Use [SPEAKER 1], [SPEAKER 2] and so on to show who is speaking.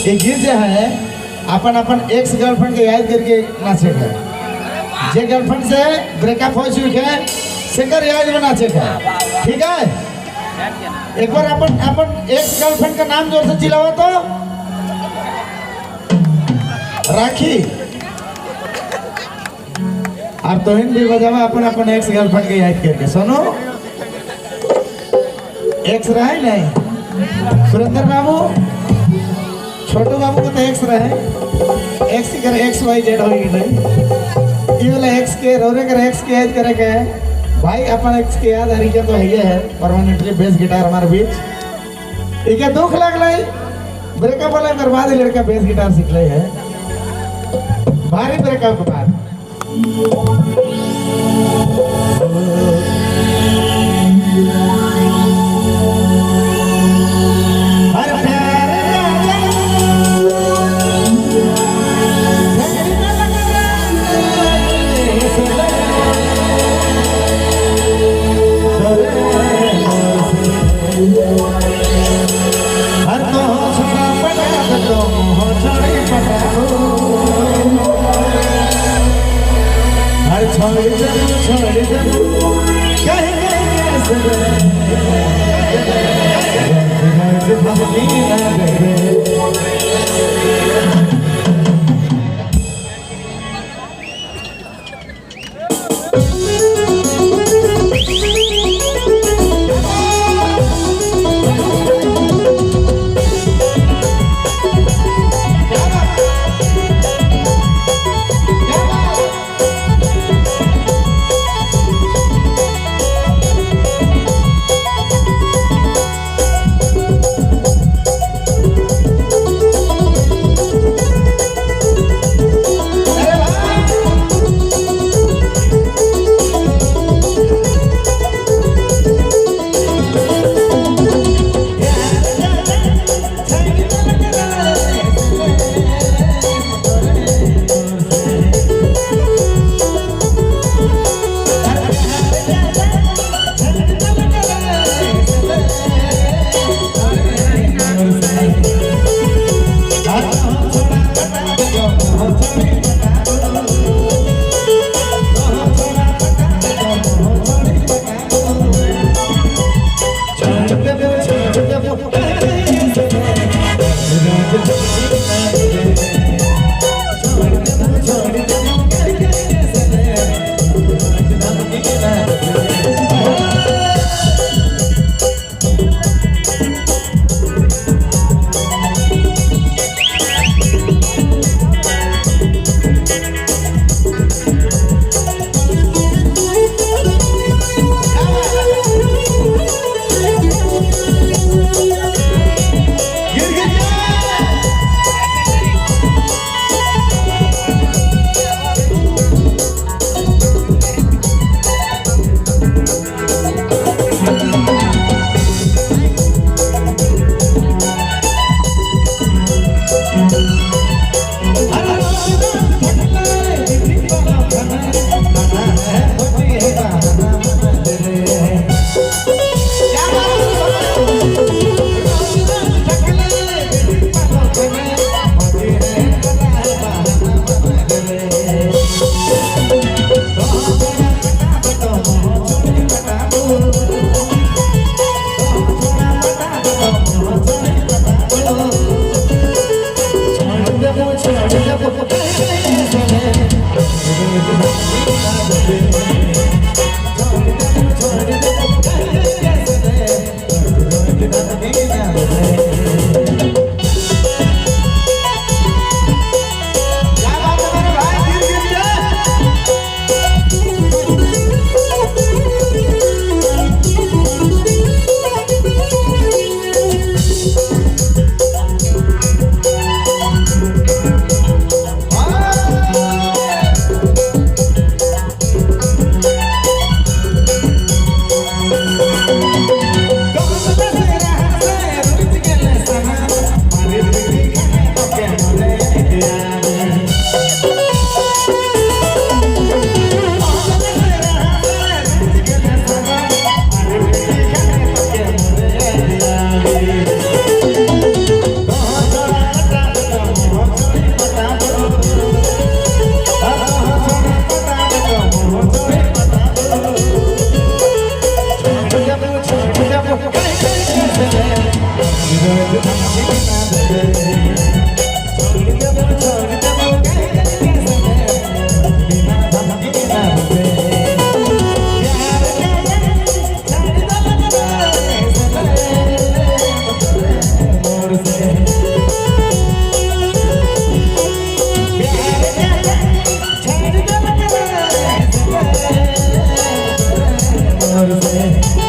[SPEAKER 1] ये गीत जो है अपन अपन एक्स गर्लफ्रेंड के याद करके नाचे का, जे गर्लफ्रेंड से ब्रेकअप हो चुके हैं सेकर याद में नाचे का, ठीक है। एक बार अपन अपन एक्स गर्लफ्रेंड का नाम जोर से चिल्लाओ तो राखी। अब तो इन भी बजावा अपन अपन एक्स गर्लफ्रेंड के याद करके सुनो। एक्स रहे नहीं सुरेंद्र बाबू, छोटू बाबू को तो एक्स रहे, एक्स ही करे एक्स वाई जेड होगी नहीं, ये वाला एक्स के रोरे करे एक्स के याद करे के भाई अपन एक्स के याद हरी के तो है परमानेंटली बेस गिटार हमारे बीच। ठीक है, दुख लग रही ब्रेकअप वाले बर्बाद लड़का बेस गिटार सीख ले है भारी ब्रेकअप के बाद। जोर से